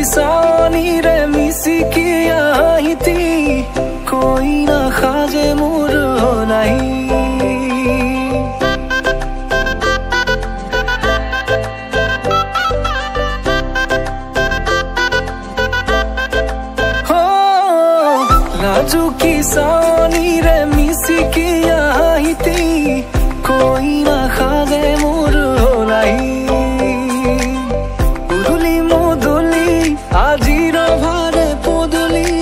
सानी रे मिसी किया हिती कोई ना खाजे मुर नहीं लाजुकी सानी रे मिसी किया हिती कोई ना खाजे मुर नहीं उदुली मुदुली आजिर भारे पदुली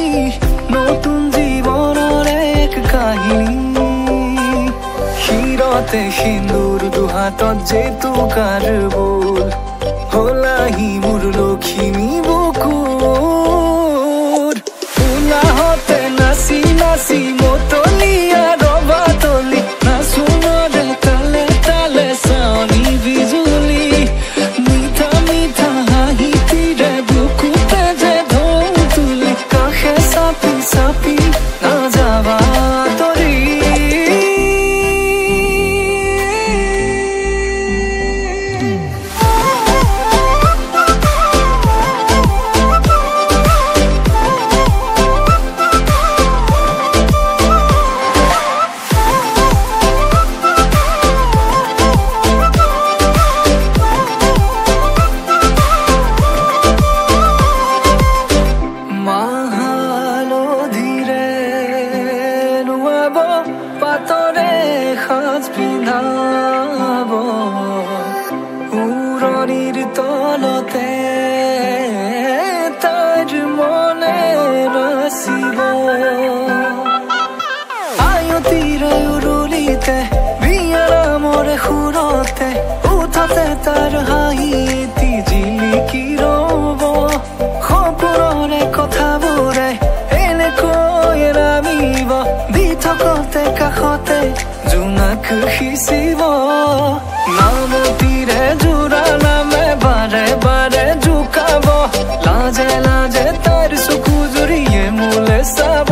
नतुन जीवनर एक काहिनी हिरते सिंदूर दुहातत जेतुकार बोल हलाही मोर लक्ष्मी बुकुर उलाहते नाची नाची मतलिया रबातली नाचुनरे ताले ताले सानी बिजुली मिठा मिठा हाहितिरे बुकुते जे ढोल तुली काखे चापि चापि नाजाबा तरी পাতরে সাজ পিন্ধাব উৰণিৰ তলতে তাইৰ মনে নাচিব আয়তিৰে উৰুলিতে বিয়াৰ মৰে সুৰতে উঠতে তাৰ হাঁহি এটি জিলিকি ৰব সপোনৰে কথাবোৰে এনেকৈ নামিব দি থকতে কাষতে জোনাক সিঁচিব নামতিৰে জোৰা নামে বাৰে বাৰে জোকাব লাজে লাজে তাৰ চকু জুৰিয়ে মোলে চাব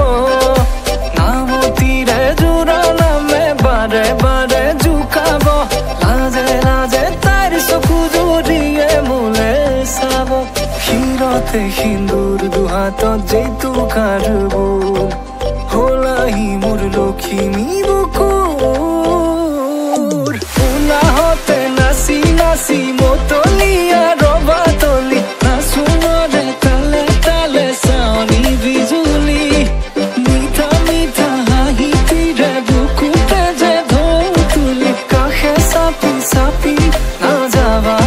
নামতিৰে জোৰা নামে বাৰে বাৰে জোকাব লাজে লাজে তাৰ চকু জুৰিয়ে মোলে চাব হিৰতে সিন্দুৰ দুহাতত জেতুকাৰ বোল হলাহি মোর লক্ষ্মী বুকুর উলাহতে নাচি নাচি মতলিয়া রবাতলি নাচুনরে তালে তালে সানি বিজুলি মিঠা মিঠা হাহিতিরে বুকুতে যে ঢোল তুলি কাষে চাপি চাপি নাযাবা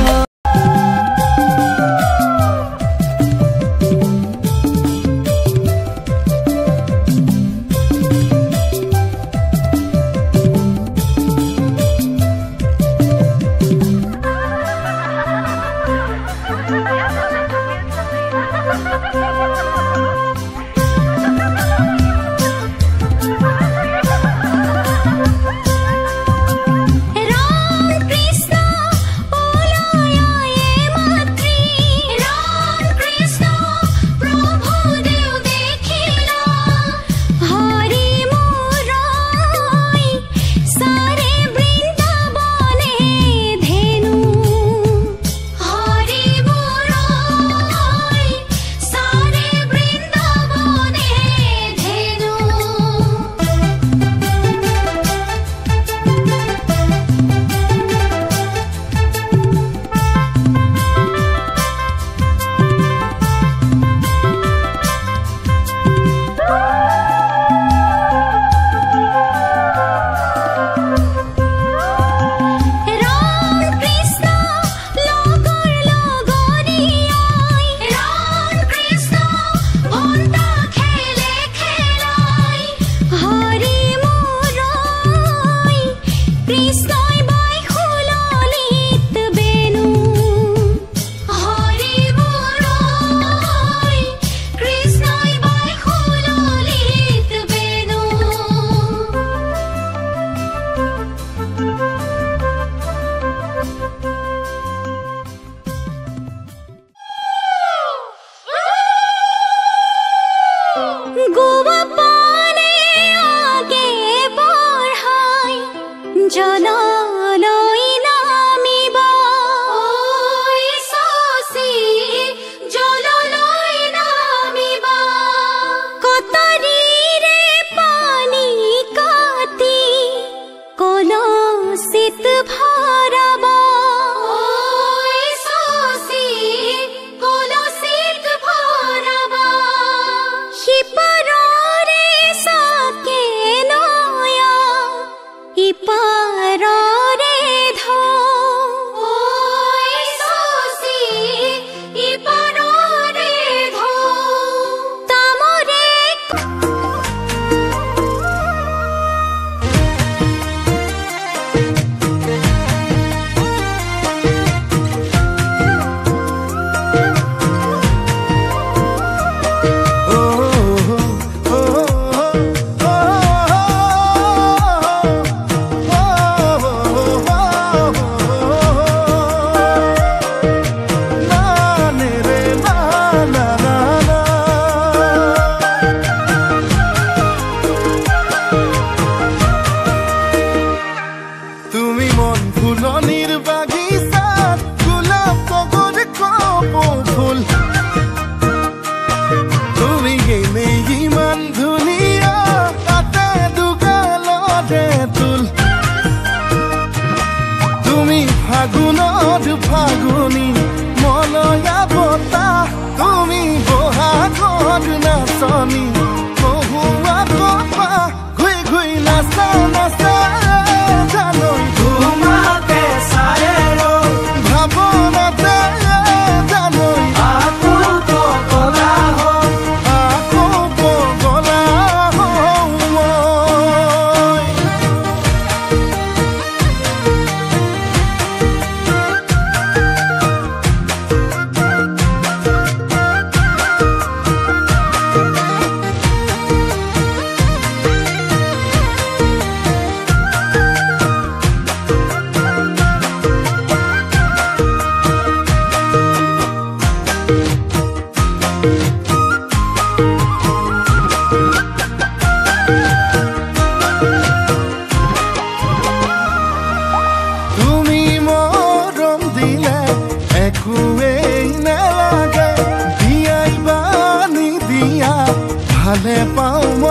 জললৈ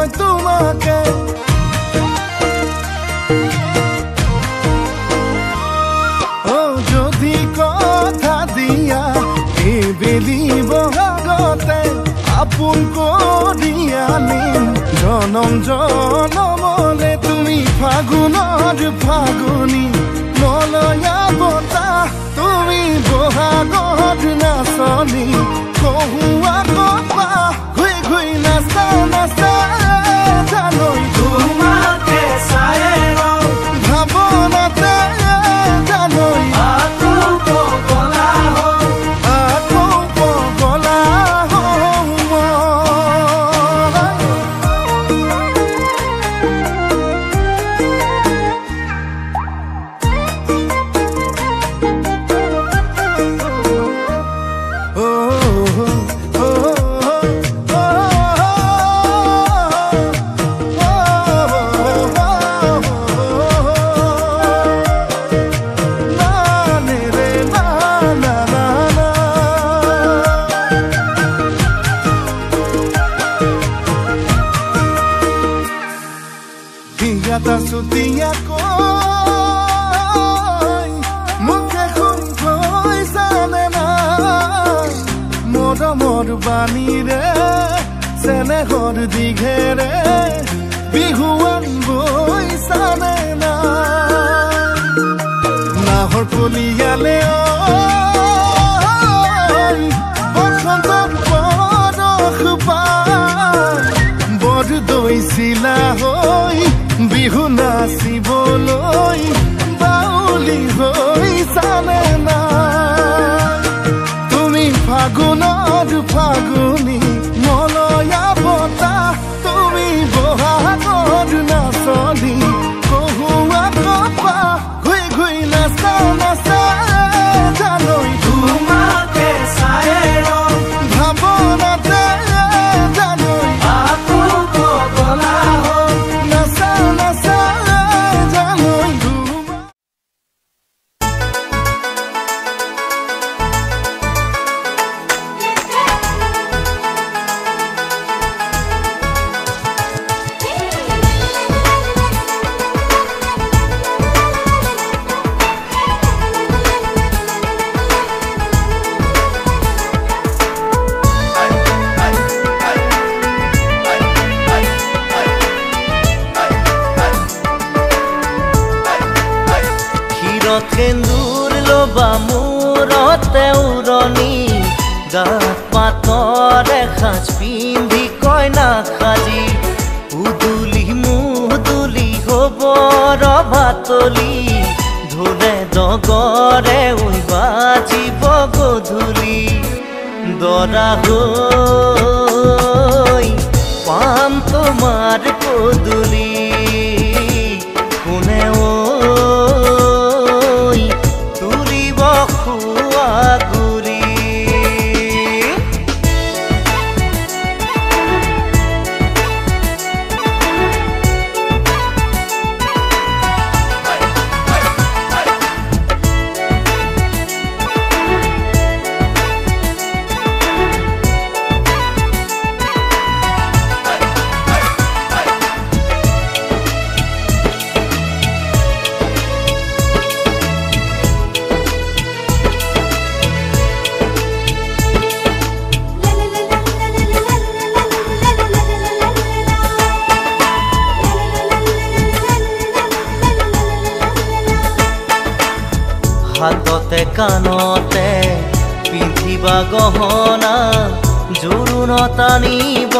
মই তোমাকে যদি কথা দিয়া এইবেলি বহাগতে আপোন কৰি আনিম জনম জনমলে তুমি ফাগুনৰ ফাগুনী মলয়া বতাহ তুমি বহাগৰ নাচনী কহুৱা কপা ঘুই ঘুই নাচা নাচা জানৈ তোমাকে চাই ভাৱনাতে জানৈ আকৌ পগলা Gata sutia koi muke khoi sane na mor bani re sene hor dighere bihuan boi sane na nahor poliale oi bosontor bodokpa bod doisila hoi Bihu নাচিবলৈ বাউলি হৈ জানে না তুমি ফাগুনৰ ফাগুনী মলয়া বতাহ তুমি বহাগৰ নাচনী কহুৱা কপা ঘুই ঘুই নাচা নাচা জানৈ তোমাকে চাই ভাৱনাতে জানৈ আকৌ পগলা সেন্দুৰ লবা মূৰতে উৰণি গাত পাতৰে সাজ পিন্ধি কইনা সাজি উদুলি মুদুলি হ'ব ৰভাতলি ঢোলে ডগৰে বাজিব গধূলি দৰা হৈ পাম তোমাৰ পদূলি কোনে হাততে কাণতে পিন্ধিবা গহনা জোৰোণ টানিব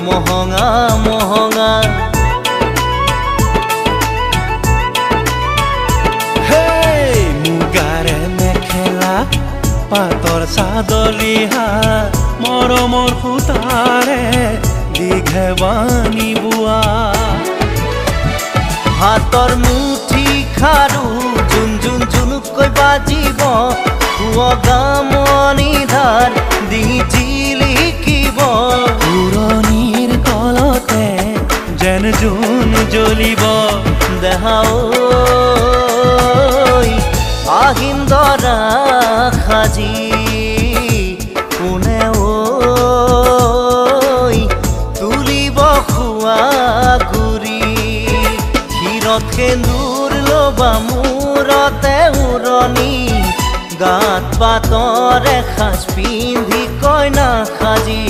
মহঙা মহঙা মুগাৰে মেখেলা পাতৰ চাদৰিহা মৰমৰ সূতাৰে দীঘে বানি বোৱা হাতৰ মুঠি খাৰু জুন জুন জুনুকৈ বাজিব গামনি ধাৰ দি জিলিকিব পুৰণিৰ তলতে যেন জোন জ্বলিব দেহা আহিন দৰা সাজি কোনে তুলিব সেন্দুৰ লবা মূৰতে উৰণি গাত পাতৰ এসাজ পিন্ধি কইনা সাজি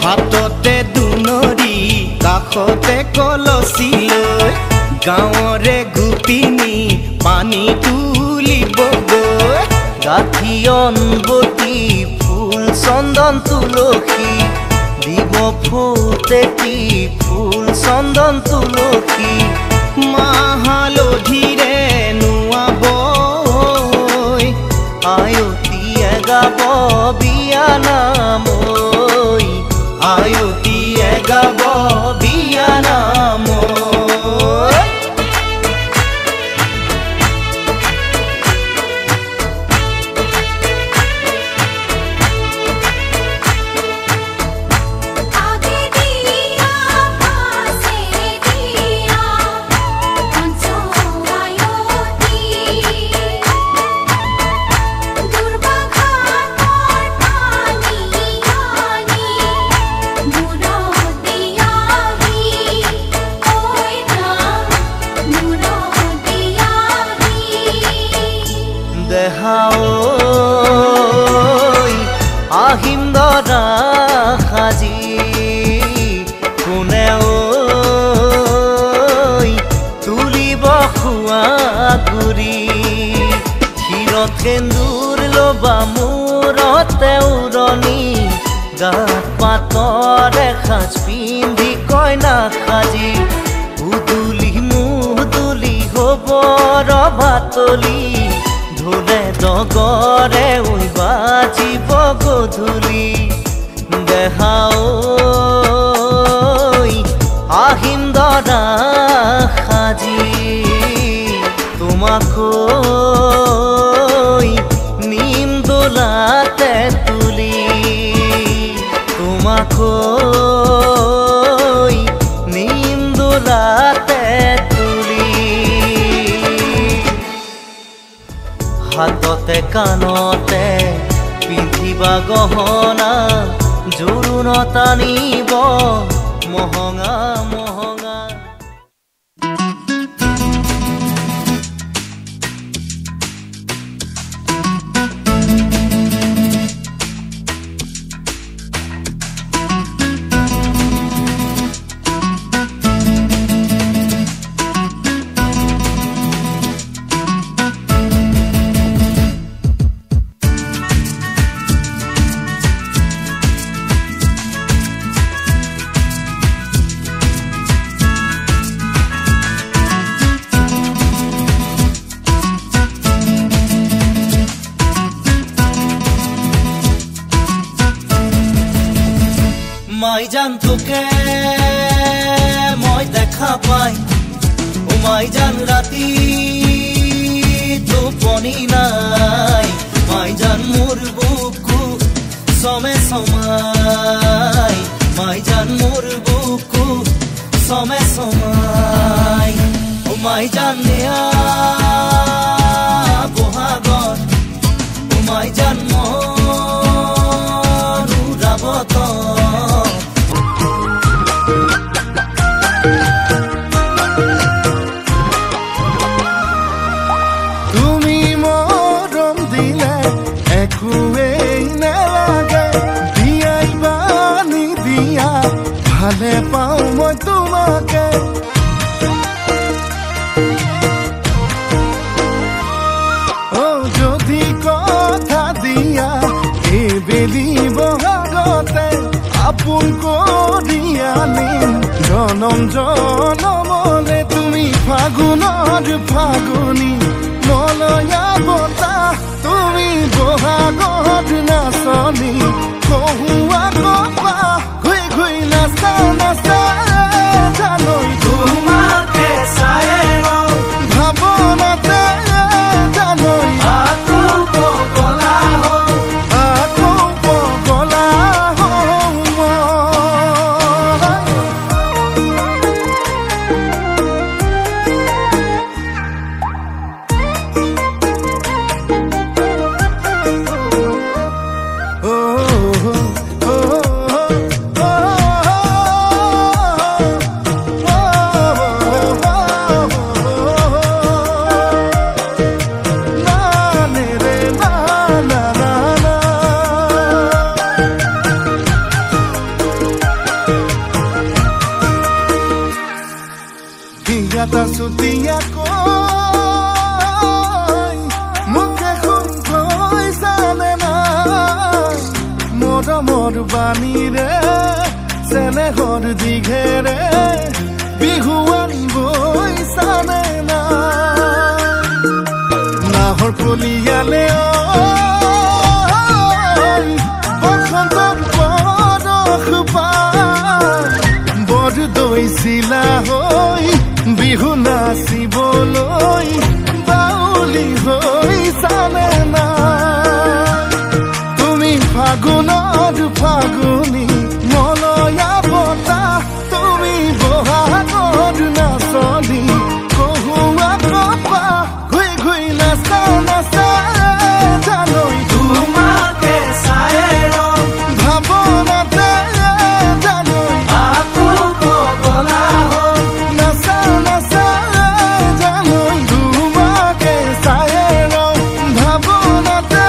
হাততে দুনৰি কাষতে কলচি লৈ গাঁৱৰে গোপিনী পানী তুলিবগৈ গাঁঠি অনবতী ফুল চন্দন তুলসী দিব ফুটেতি ফুল চন্দন তুলসী মাহ হালধিৰে নুৱাব আয়তীয়ে গাব বিয়া নাম আয়তীয়ে গাব বিয়া নাম আহিম দৰা সাজি কোনে তুলিব খোৱা গুৰি ক্ষীৰত সেন্দুৰ লবা মূৰতে উৰণি গাত পাতৰ এসাজ পিন্ধি কইনা সাজি উদুলি মুদুলি হ'ব ৰভাতলি ঢোলে ডগৰে বাজিব গধূলি দেহাও আহিম দৰা সাজি তোমাকো নিম দোলাতে তুলি তোমাকো নিম দোলাতে হাততে কাণতে পিন্ধিবা গহনা জোৰোণ টানিব মহঙা মহঙা মাইজান তোকে মই দেখা পাই ও মাইজান ৰাতি টোপনি নাই মাইজান মোৰ বুকু সমে সমাই মাইজান মোৰ বুকু সমে সমাই ও মাইজান নিয়া বহাগত ও মাইজান মন উৰাবত ভালে পাওঁ মই তোমাকে যদি কথা দিয়া এইবেলি বহাগতে আপোন কৰি আনিম জনম জনমলে তুমি ফাগুনৰ ফাগুনী মলয়া বতাহ তুমি বহাগত নাচনী কহুৱা কপা ঘুই ঘুই নাচা নাচা জানৈ তোমাকে চাই ভাৱনাতে জানৈ আকৌ পগলা হওঁ এটা চুতীয়াকৈ মুখে শুনকৈ জানে না মৰমৰ বাণীৰে চেনেহৰ দীঘেৰে বিহুৱান বৈ জানে না নাহৰ কলিয়ালে বসন্তৰ পৰশ পাই বৰ দৈছিলা হৈ বিহু নাচিবলৈ বাউলি হৈ জানে না তুমি ফাগুনৰ ফাগুনী মলয়া বতাহ তুমি বহাগৰ নাচনী কহুৱা কপা ঘুই ঘুই নাচা নাচা জানৈ তোমাকে চাই ভাৱনাতে জানৈ আকৌ পগলা হ'ল নাচা নাচা জানৈ তোমাকে চাই ভাৱনাতে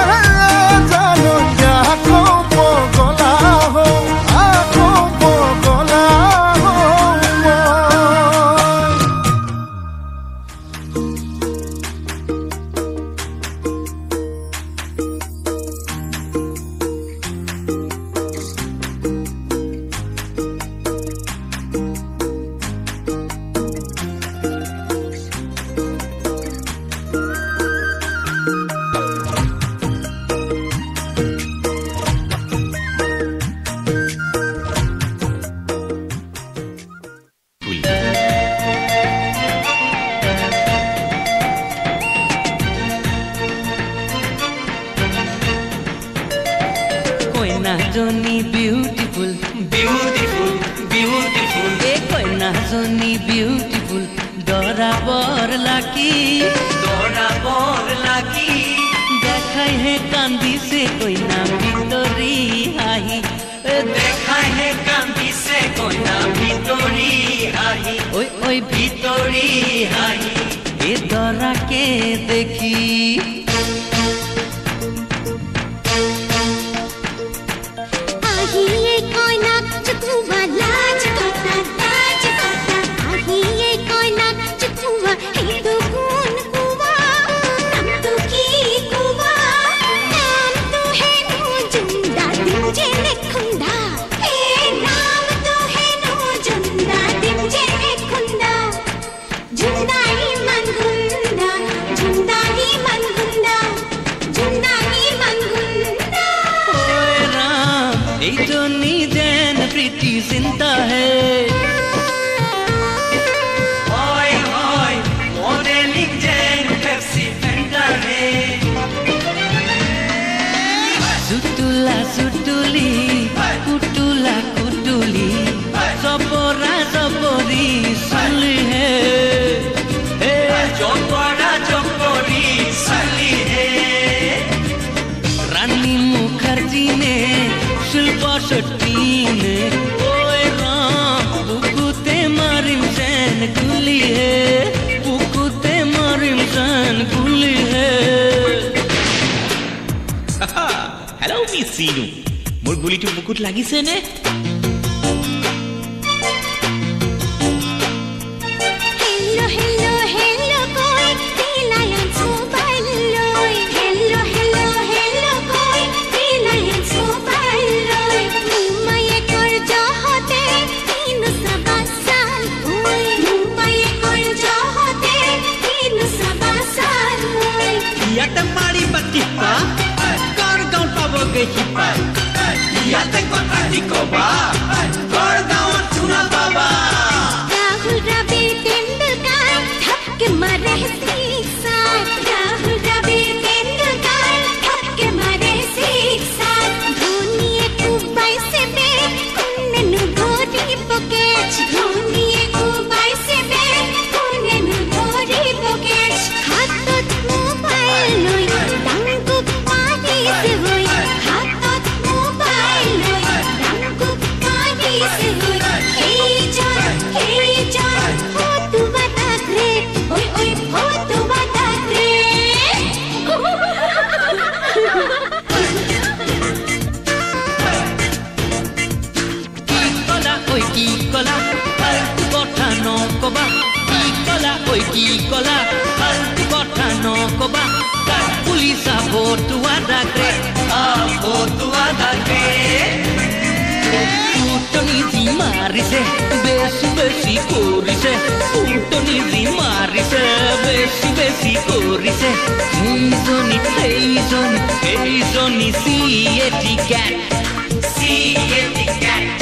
জানৈ আকৌ পগলা হ'ল আকৌ পগলা হ'ল কইনাজনী বিউটিফুল বিউটিফুল বিউটিফুল এ কইনাজনী বিউটিফুল দৰা বৰ লাকি দেখাই হে কান্দিছে কইনা ভিতৰি আহি দেখাই হে কান্দিছে কইনা ভিতৰি আহি ঐ ঐ ভিতৰি আহি এ দৰাকে দেখি আহিয়ে কইনাক চুকুবা লাজ কথা আহিয়ে কইনাক চুকুবা সেইটো কোন কুবা নামটো কি কুবা নামটো হেনো জুন্দা দিম যেনে খুন্দা এই নামটো হেনো জুন্দা দিম যেনে খুন্দা জুন্দা ইমান গুন্দা জুন্দা ইমান গুন্দা জুন্দা ইমান গুন্দা ओए राम এই জনি যেন প্রীতি চিন্তা হে হয় হয় মডেলিং যেন পেপসি ফেন্টা হে সুতুলা সুতুলি কুটুলা কুটুলি জবরা জবরি সালি হে হে জবরা জবরি সালি হে रानी मुखर्जी ने शिल्पा शेट्टी ने ओए राम बुकुते मारिम सैन गुली है बुकुते मारिम सैन गुली है हेलो मिस सीनू मोर गुलिटो बुकुत লাগিছে নে हेलो हेलो हेलो कोई रिलायंस मोबाइल लोय हेलो हेलो हेलो कोई रिलायंस मोबाइल लोय मुंबई कर जहते 300 साल होय मुंबई कर जहते 300 साल होय ইয়াতে মারি বাতিপা কার গাঁও পাবগে হিপা ইয়াতে কথা দিকবা কার গাঁও চুনা বাবা राहुल द्रविड़ तेंदुलकर थपके मारे सिक्सा राहुल द्रविड़ तेंदुलकर थपके मारे सिक्सा धोनी को 22 में कुन्ने नु धोरी पकेच धोनी को 22 में कुन्ने नु धोरी पकेच हाथत मोबाइल लोय डांगु पानी से होय हाथत मोबाइल लोय डांगु पानी से होय हे जान हो तू बता रे ओए ओए हो तू ঐ কি কলা ফাল্টু কথা নকবা তাক পুলিচ আবতুৱা দাগে উটনি যি মাৰিছে বেছি বেছি কৰিছে উটনি যি মাৰিছে বেছি বেছি কৰিছে সেইজনী চিএটি কেট চিএটি কেট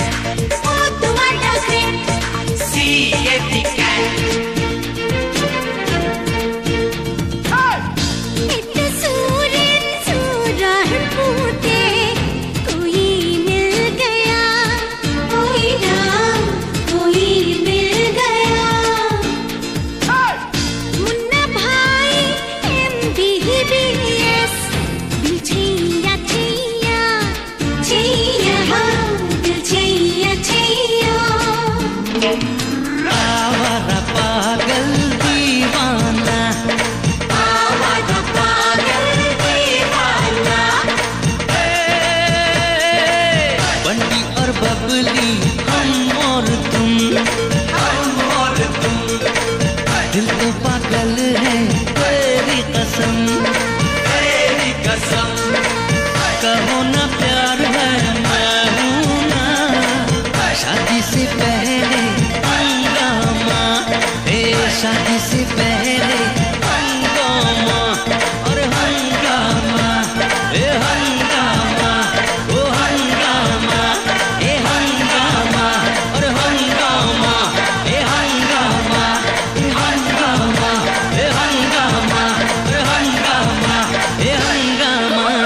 शादी से पहले हंगामा और हंगामा ए हंगामा ओ हंगामा ए हंगामा और हंगामा ए हंगामा ए हंगामा ए हंगामा ए हंगामा ए हंगामा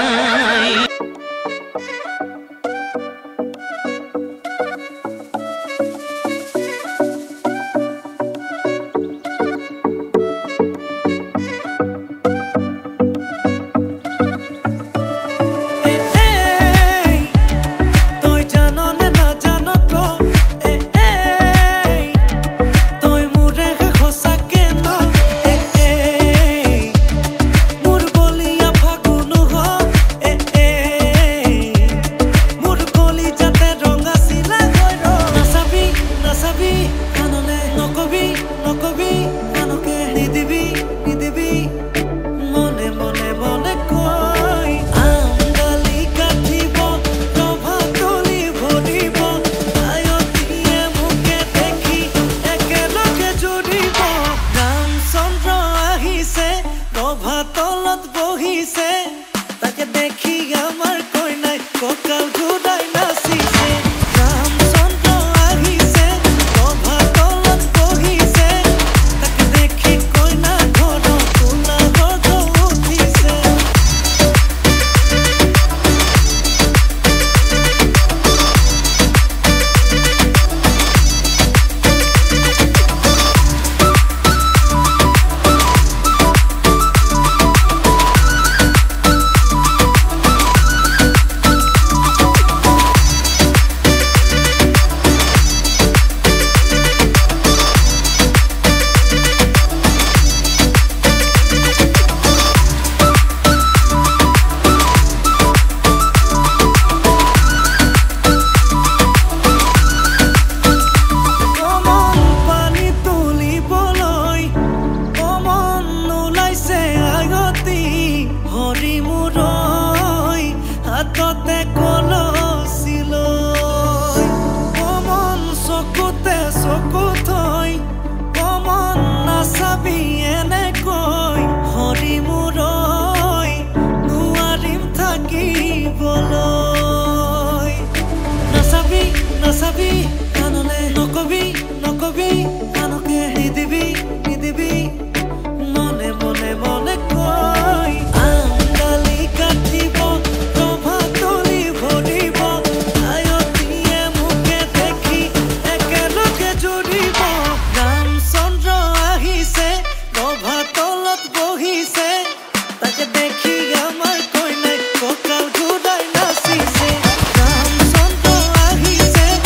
ককাল ঘুৰাই নাচিছে ৰামচন্দ্ৰ আহিছে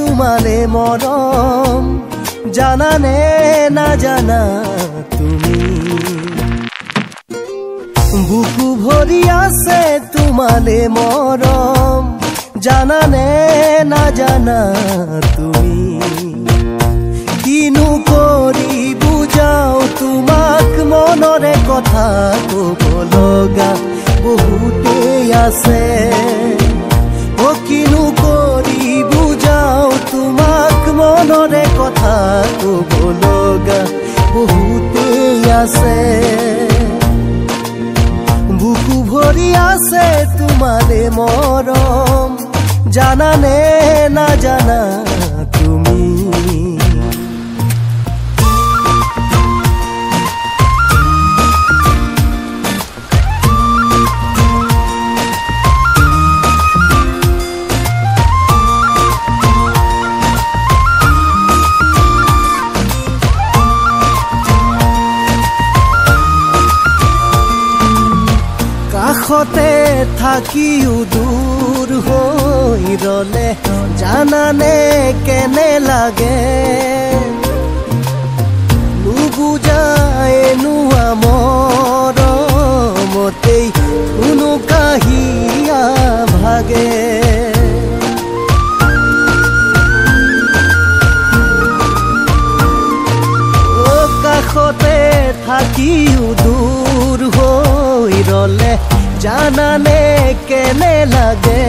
তোমালে মৰম জানানে নাজানা তুমি বুকু ভৰি আছে তোমালে মৰম জানানে নাজানা তুমি কিনো কৰি বুজাও তোমাক মনৰে কথা ক'ব লগা বহুতেই আছে ও কিনো কৰি বুজাও তোমাক মনৰে কথা ক'ব লগা বহুতেই আছে বুকু ভৰি আছে তোমালে মৰম জানানে নাজানা তুমি কাষতে থাকিও দূৰ হৈ ৰলে জানানে কেনে লাগে নুবুজাই নোৱা মৰমতেই কোনো কাহিয়া ভাগে কাষতে থাকিও দূৰ হৈ ৰলে জানানে কেনে লাগে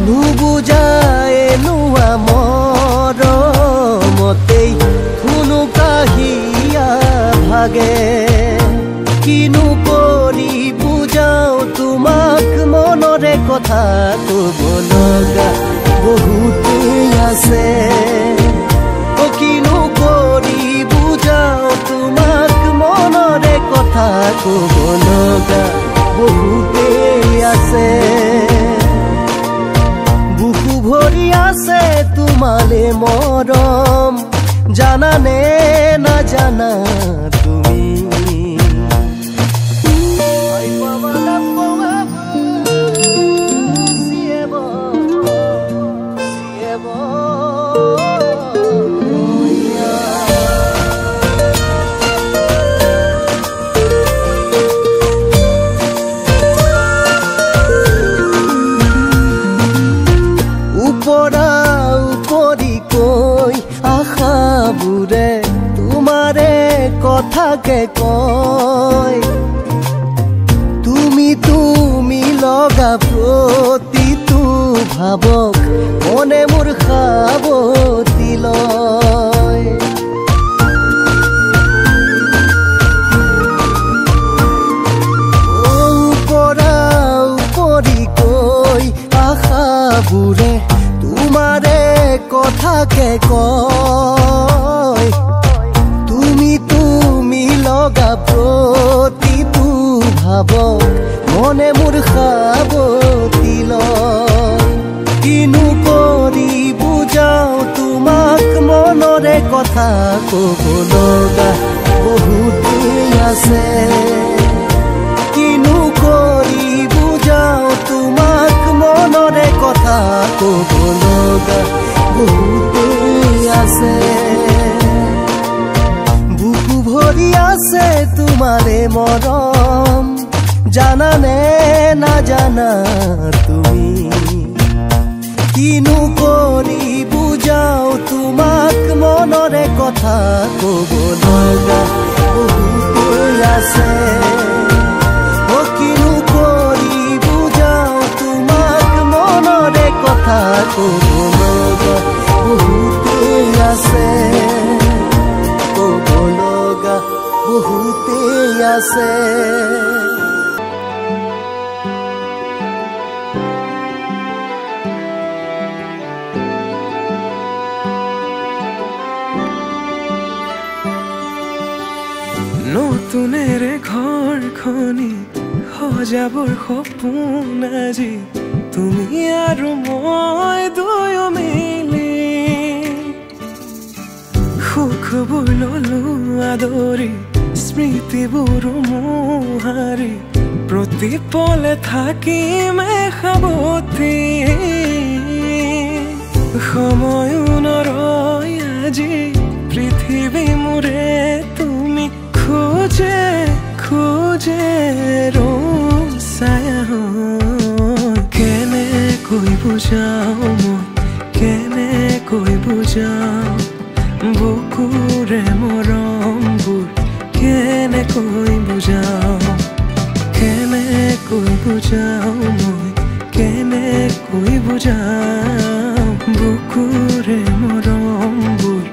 নুবুজাই নোৱা মৰমতেই কোনো কাহিয়া ভাগে কিনো কৰি বুজাও তোমাক মনৰে কথা ক'ব লগা বহুতেই আছে কিনো কৰি বুজাও তোমাক মনৰে কথা ক'ব লগা বহুতেই আছে বুকু ভৰি আছে তোমালে মৰম জানানে নাজানা তুমি কথাকে কয় তুমি লগা প্ৰতিটো ভাৱক মনে মোৰ সাৱতি লয় পৰা উপৰি কৈ আশাবোৰে তোমাৰে কথাকে কয় লগা প্ৰতিটো ভাৱক মনে মোৰ সাৱতি লয় কিনো কৰি বুজাও তোমাক মনৰে কথা ক'ব লগা বহুতেই আছে কিনো কৰি বুজাও তোমাক মনৰে কথা ক'ব লগা বহুতেই আছে বুকু ভৰি আছে তোমালে মৰম জানানে নাজানা তুমি কিনো কৰি বুজাও তোমাক মনৰে কথা ক'ব লগা বহুতেই আছে ও কিনো কৰি বুজাও তোমাক মনৰে কথা ক'ব লগা বহুতেই আছে বহুতেই আছে নতুনেৰে ঘৰখনি সজাবৰ সপোন আজি তুমি আৰু মই দুয়ো মিলি সুখবোৰ ললো আদৰি স্মৃতিবোৰ মোহাৰি প্ৰতি পলে থাকিমে সাৱতি সময়ো নৰয় আজি পৃথিৱী মোৰে তুমি খোজে খোজে ছায়া কেনেকৈ বুজাও মই কেনেকৈ বুজাও বুকুৰে মৰমবোৰ কেনেকৈ বুজাও কেনেকৈ বুজাও মই কেনেকৈ বুজাও বুকুৰে মৰমবোৰ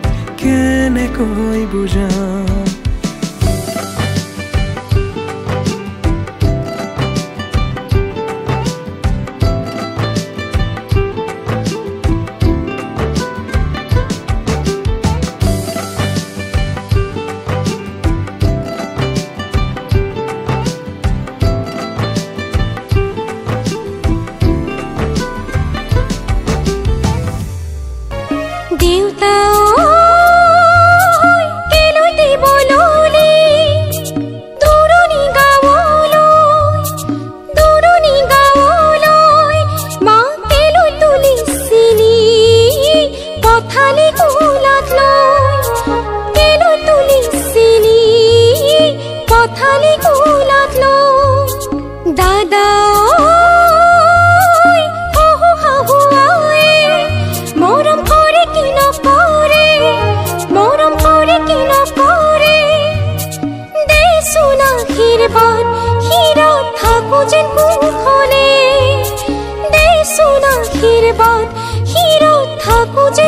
কেনেকৈ বুজাও হিৰো থাকো যে